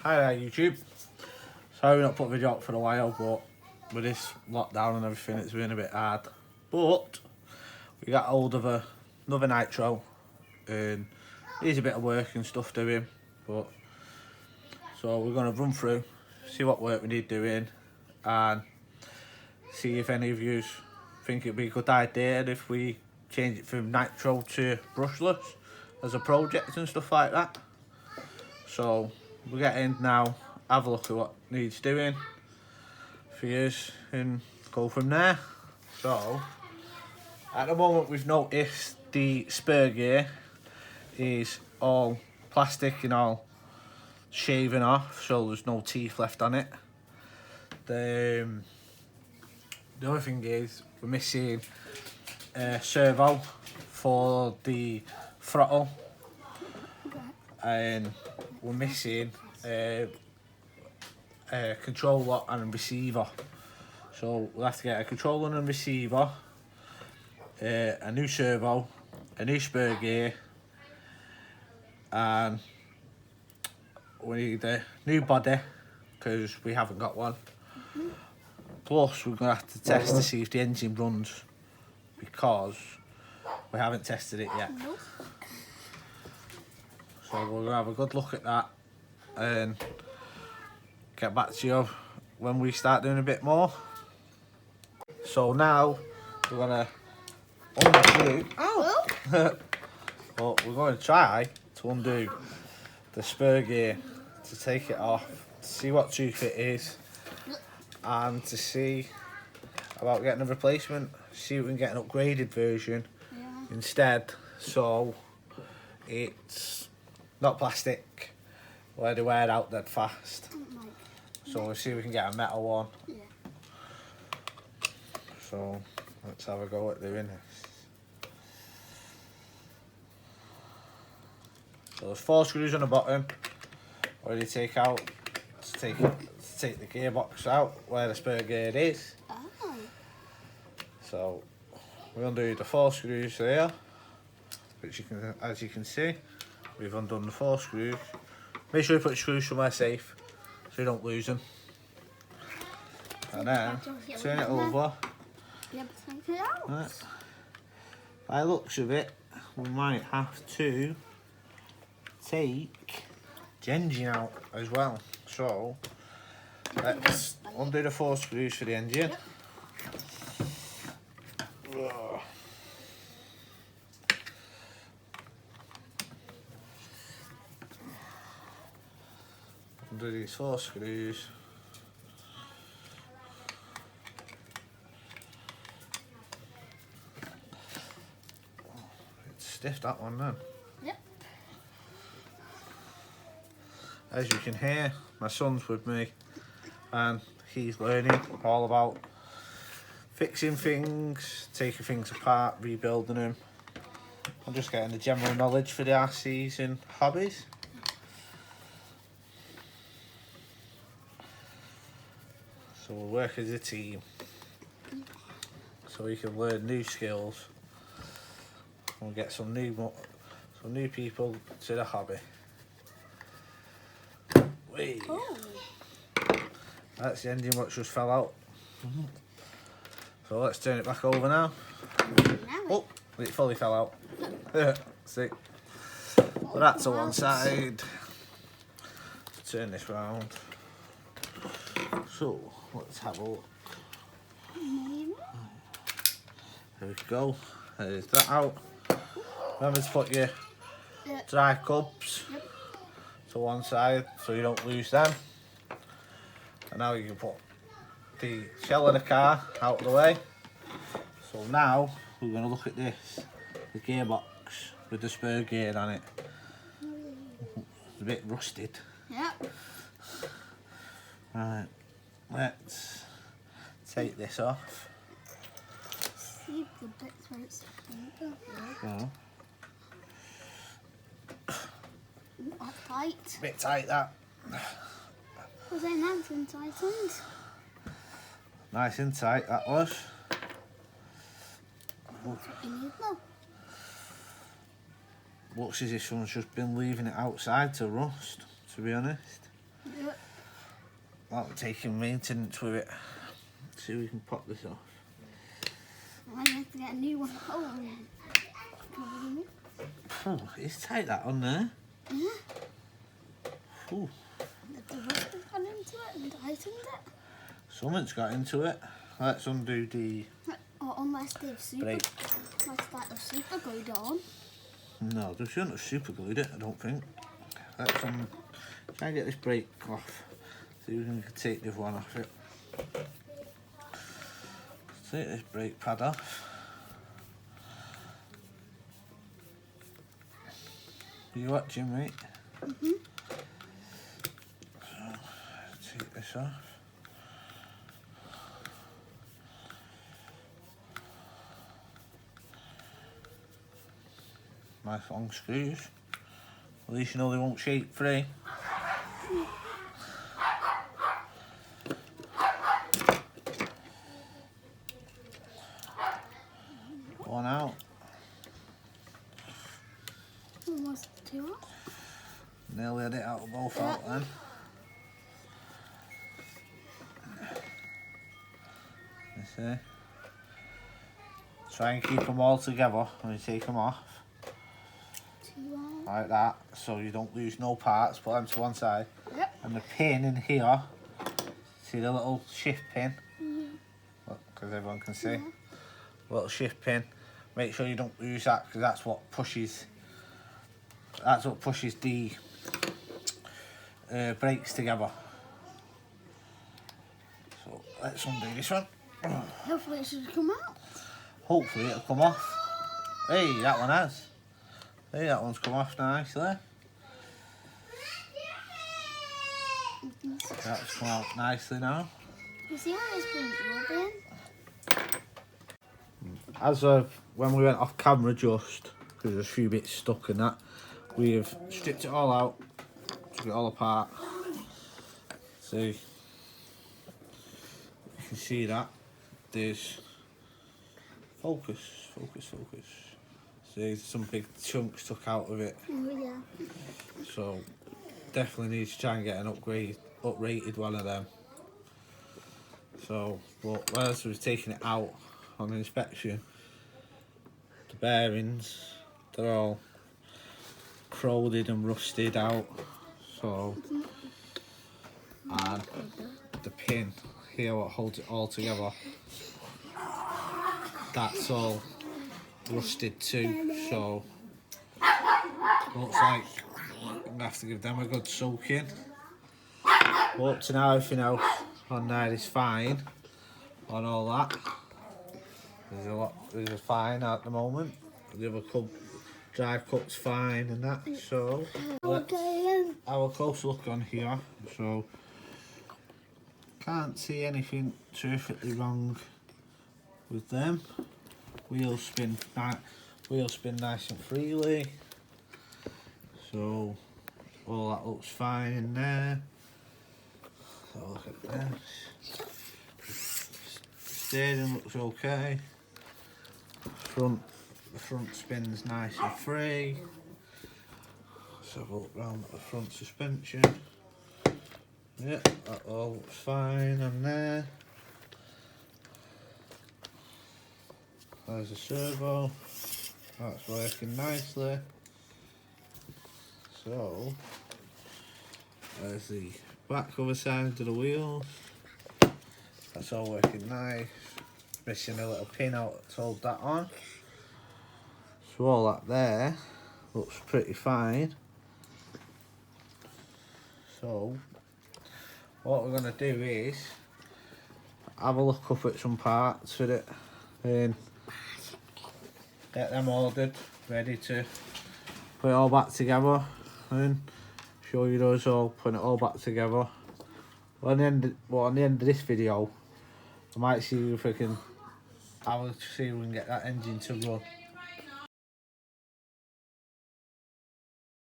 Hi there YouTube. Sorry we've not put a video up for a while, but with this lockdown and everything it's been a bit hard. But we got hold of another nitro and needs a bit of work and stuff doing. But so we're gonna run through, see what work we need doing and see if any of you think it'd be a good idea if we change it from nitro to brushless as a project and stuff like that. So we'll get in now, have a look at what needs doing for yous and go from there. So at the moment we've noticed the spur gear is all plastic and all shaven off, so there's no teeth left on it. The other thing is we're missing a servo for the throttle, and we're missing a controller and a receiver. So we'll have to get a controller and a receiver, a new servo, a new spur gear, and we need a new body because we haven't got one. Plus we're going to have to test to see if the engine runs because we haven't tested it yet. So we're going to have a good look at that and get back to you when we start doing a bit more. So now we're going to undo, but we're going to try to undo the spur gear to take it off, to see what tooth it is and to see about getting a replacement, see if we can get an upgraded version instead, so it's not plastic where they wear out dead fast. So we'll see if we can get a metal one. So let's have a go at doing this. So there's 4 screws on the bottom where you take out to take the gearbox out where the spur gear is. So we undo the 4 screws there, which as you can see, we've undone the 4 screws. Make sure you put the screws somewhere safe so you don't lose them. And then turn it over. Right. By the looks of it, we might have to take the engine out as well. So let's undo the 4 screws for the engine. Undo these 4 screws. It's stiff, that one then. Yep. As you can hear, my son's with me and he's learning all about fixing things, taking things apart, rebuilding them. I'm just getting the general knowledge for the RCs and hobbies. So we'll work as a team so we can learn new skills and get some new people to the hobby. Whee. That's the engine which just fell out. So let's turn it back over now. Oh, it fully fell out. See? Well, that's to one side. Turn this round. So let's have a look. There we go. There's that out. Remember to put your dry cubs to one side so you don't lose them. And now you can put the shell of the car out of the way. So now we're going to look at this, the gearbox with the spur gear on it. It's a bit rusted. Yep. Right, let's take this off. See the bits where it's that's tight. Bit tight, that. Was it nice and tightened? Nice and tight, that was. That's what you need though. Looks as if someone's just been leaving it outside to rust, to be honest. Like we're taking maintenance with it. See if we can pop this off. I have to get a new one. Oh, it's tight that on there. Yeah. Ooh. The rust has gone into it and tightened it. Something's got into it. Let's undo the Or unless they've super, brake. unless like they've super glued on. No, they shouldn't have super glued it, I don't think. Let's try and get this brake off. See if we can take the other one off it. Take this brake pad off. Are you watching, mate? Mhm. So, take this off. Nice long screws. At least you know they won't shake free. One out. Almost two up. Nearly had it out of both out then. You see? Try and keep them all together when you take them off. Two up. Like that, so you don't lose no parts. Put them to one side. Yep. And the pin in here, see the little shift pin? Because everyone can see. Yeah. Little shift pin. Make sure you don't lose that, because that's what pushes. That's what pushes the brakes together. So let's undo this one. Hopefully it should come out. Hopefully it'll come off. Hey, that one has. Hey, that one's come off nicely. That's come out nicely now. You see how it's been rubbing? As of when we went off camera just, because there's a few bits stuck in that, we've stripped it all out, took it all apart. See, you can see that there's focus. See, some big chunks took out of it. Oh yeah. So definitely need to try and get an uprated one of them. So, but whilst we was taking it out on inspection, the bearings, they're all corroded and rusted out. So, and the pin here what holds it all together, that's all rusted too. So, looks like I'm gonna have to give them a good soaking. But up to now, everything else on there is fine. On all that, there's a fine at the moment. The other drive cup's fine and that. So let's have a close look on here. So can't see anything terrifically wrong with them. Wheels spin nice and freely. So all that looks fine in there. So look at this. Steering looks okay. The front spins nice and free. Let's have a look round at the front suspension. Yeah, that all looks fine on there. There's the servo. That's working nicely. So there's the back cover side of the wheels. That's all working nice. Missing a little pin out to hold that on. So all that there looks pretty fine. So what we're going to do is have a look up at some parts with it and get them ordered, ready to put it all back together and show you those all putting it all back together. On the end of this video, I might see if we can see if we can get that engine to run.